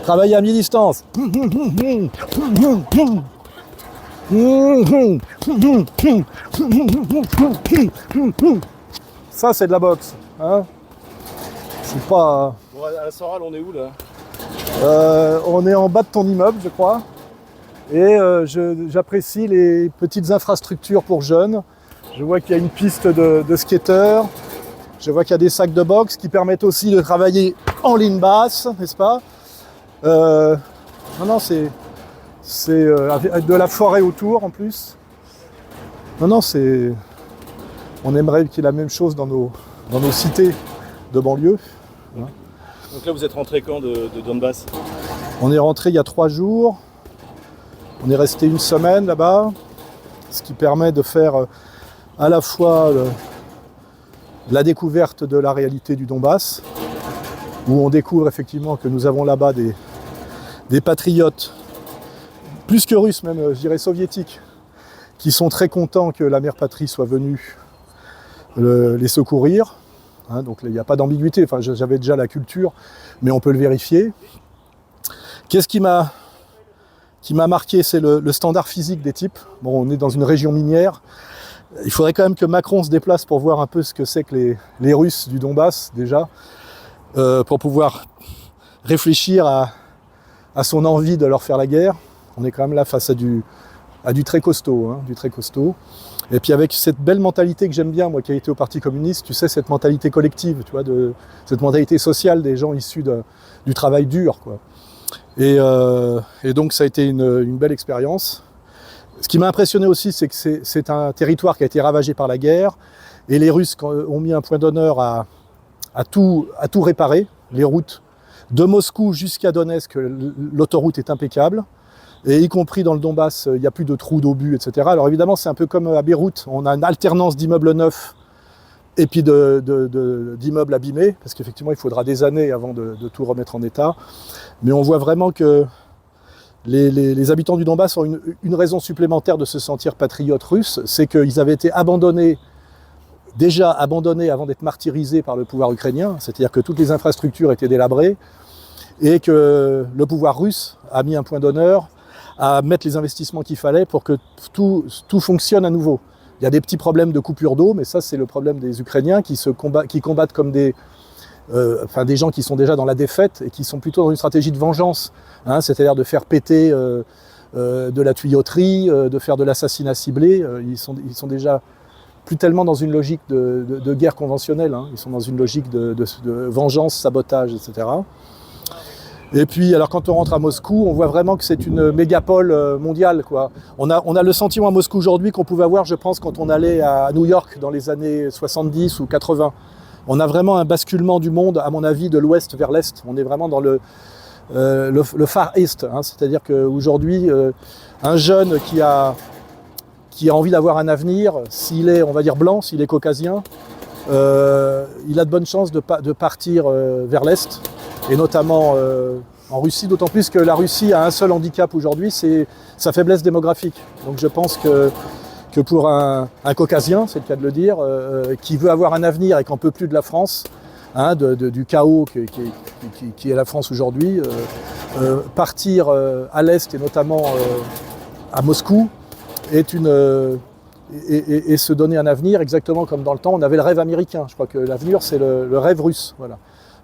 Travailler à mi-distance. Ça, c'est de la boxe. Hein, c'est pas... Bon, à la Soral, on est où là? On est en bas de ton immeuble, je crois. Et j'apprécie les petites infrastructures pour jeunes. Je vois qu'il y a une piste de skateurs. Je vois qu'il y a des sacs de boxe qui permettent aussi de travailler en ligne basse, n'est-ce pas? Non, c'est avec de la forêt autour en plus. Non, c'est... On aimerait qu'il y ait la même chose dans nos cités de banlieue. Hein. Donc là, vous êtes rentré quand de Donbass? On est rentré il y a 3 jours. On est resté 1 semaine là-bas, ce qui permet de faire à la fois la découverte de la réalité du Donbass, où on découvre effectivement que nous avons là-bas des patriotes, plus que russes même, je dirais soviétiques, qui sont très contents que la mère patrie soit venue les secourir. Hein, donc il n'y a pas d'ambiguïté, enfin, j'avais déjà la culture, mais on peut le vérifier. Qu'est-ce qui m'a marqué, c'est le standard physique des types. Bon, on est dans une région minière. Il faudrait quand même que Macron se déplace pour voir un peu ce que c'est que les Russes du Donbass, déjà, pour pouvoir réfléchir à son envie de leur faire la guerre. On est quand même là face à du très costaud, hein, du très costaud. Et puis avec cette belle mentalité que j'aime bien, moi qui ai été au Parti communiste, tu sais, cette mentalité collective, tu vois, cette mentalité sociale des gens issus du travail dur, quoi. Et donc ça a été une belle expérience. Ce qui m'a impressionné aussi, c'est que c'est un territoire qui a été ravagé par la guerre, et les Russes ont mis un point d'honneur à tout réparer. Les routes de Moscou jusqu'à Donetsk, l'autoroute est impeccable, et y compris dans le Donbass, il n'y a plus de trous d'obus, etc. Alors évidemment, c'est un peu comme à Beyrouth, on a une alternance d'immeubles neufs et puis d'immeubles abîmés, parce qu'effectivement, il faudra des années avant de tout remettre en état. Mais on voit vraiment que les habitants du Donbass ont une raison supplémentaire de se sentir patriotes russes, c'est qu'ils avaient été déjà abandonnés avant d'être martyrisés par le pouvoir ukrainien, c'est-à-dire que toutes les infrastructures étaient délabrées, et que le pouvoir russe a mis un point d'honneur à mettre les investissements qu'il fallait pour que tout fonctionne à nouveau. Il y a des petits problèmes de coupure d'eau, mais ça c'est le problème des Ukrainiens qui combattent comme des gens qui sont déjà dans la défaite et qui sont plutôt dans une stratégie de vengeance, hein, c'est-à-dire de faire péter de la tuyauterie, de faire de l'assassinat ciblé. Ils sont déjà plus tellement dans une logique de guerre conventionnelle, hein. Ils sont dans une logique de vengeance, sabotage, etc. Et puis, alors quand on rentre à Moscou, on voit vraiment que c'est une mégapole mondiale, quoi. On a le sentiment à Moscou aujourd'hui qu'on pouvait avoir, je pense, quand on allait à New York dans les années 70 ou 80. On a vraiment un basculement du monde, à mon avis, de l'ouest vers l'est. On est vraiment dans le Far East, hein. C'est-à-dire qu'aujourd'hui, un jeune qui a envie d'avoir un avenir, s'il est, on va dire, blanc, s'il est caucasien, il a de bonnes chances de partir vers l'est, et notamment en Russie, d'autant plus que la Russie a un seul handicap aujourd'hui, c'est sa faiblesse démographique. Donc je pense que pour un caucasien, c'est le cas de le dire, qui veut avoir un avenir et qui n'en peut plus de la France, hein, du chaos qui est la France aujourd'hui, partir à l'est et notamment à Moscou et se donner un avenir exactement comme dans le temps on avait le rêve américain. Je crois que l'avenir c'est le rêve russe. Voilà.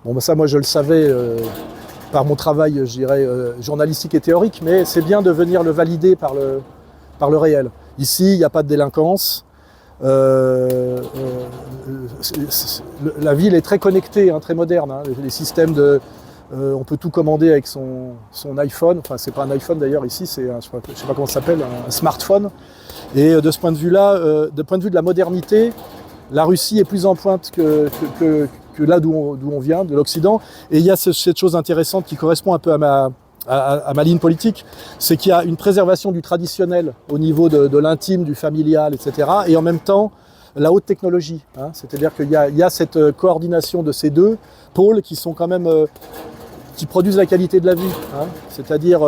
Bon, ben ça moi je le savais par mon travail, je dirais, journalistique et théorique, mais c'est bien de venir le valider par le réel. Ici, il n'y a pas de délinquance. La ville est très connectée, hein, très moderne. Hein. Les systèmes on peut tout commander avec son iPhone. Enfin, c'est pas un iPhone d'ailleurs ici, c'est je sais pas comment ça s'appelle, un smartphone. Et de ce point de vue-là, de point de vue de la modernité, la Russie est plus en pointe que là d'où on vient, de l'Occident. Et il y a cette chose intéressante qui correspond un peu à ma ligne politique, c'est qu'il y a une préservation du traditionnel au niveau de l'intime, du familial, etc. Et en même temps, la haute technologie. Hein, c'est-à-dire qu'il y a cette coordination de ces deux pôles qui sont quand même... qui produisent la qualité de la vie. Hein, c'est-à-dire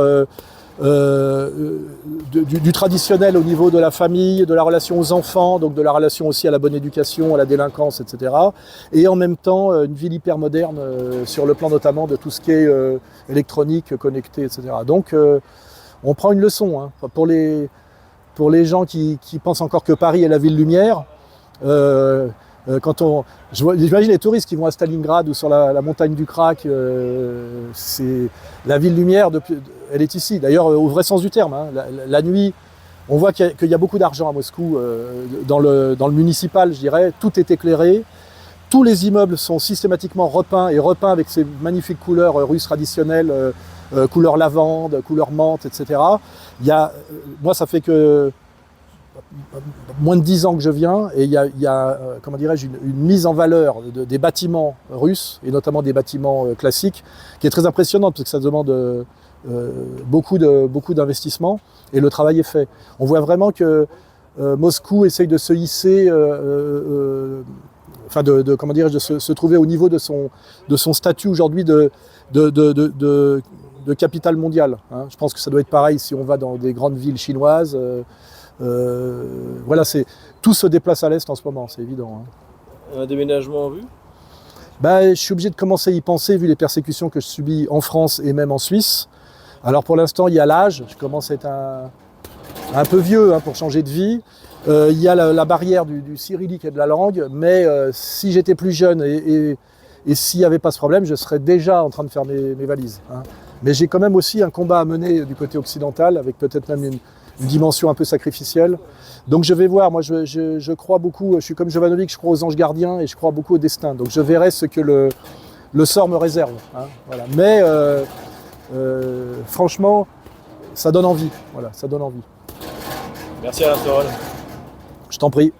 du traditionnel au niveau de la famille, de la relation aux enfants, donc de la relation aussi à la bonne éducation, à la délinquance, etc. Et en même temps, une ville hyper moderne sur le plan notamment de tout ce qui est électronique, connecté, etc. Donc on prend une leçon hein, pour les gens qui pensent encore que Paris est la ville lumière. J'imagine les touristes qui vont à Stalingrad ou sur la montagne du Krak, c'est la ville lumière, elle est ici. D'ailleurs, au vrai sens du terme, hein, la nuit, on voit qu'il y a beaucoup d'argent à Moscou, dans le municipal, je dirais, tout est éclairé. Tous les immeubles sont systématiquement repeints avec ces magnifiques couleurs russes traditionnelles, couleur lavande, couleur menthe, etc. Moi, ça fait que moins de 10 ans que je viens et il y a comment dirais-je, une mise en valeur des bâtiments russes et notamment des bâtiments classiques qui est très impressionnante parce que ça demande beaucoup d'investissement et le travail est fait. On voit vraiment que Moscou essaye de se hisser, comment dirais-je, de se trouver au niveau de son statut aujourd'hui de capitale mondiale. Hein. Je pense que ça doit être pareil si on va dans des grandes villes chinoises. Voilà, tout se déplace à l'est en ce moment, c'est évident. Hein. Un déménagement en vue ? Je suis obligé de commencer à y penser vu les persécutions que je subis en France et même en Suisse. Alors pour l'instant, il y a l'âge, je commence à être un peu vieux hein, pour changer de vie. Il y a la barrière du cyrillique et de la langue, mais si j'étais plus jeune et s'il n'y avait pas ce problème, je serais déjà en train de faire mes valises. Hein. Mais j'ai quand même aussi un combat à mener du côté occidental, avec peut-être même une dimension un peu sacrificielle. Donc je vais voir, moi je crois beaucoup, je suis comme Jovanovic, je crois aux anges gardiens et je crois beaucoup au destin. Donc je verrai ce que le sort me réserve. Hein, voilà. Mais franchement, ça donne envie. Voilà, ça donne envie. Merci Alain Soral. Je t'en prie.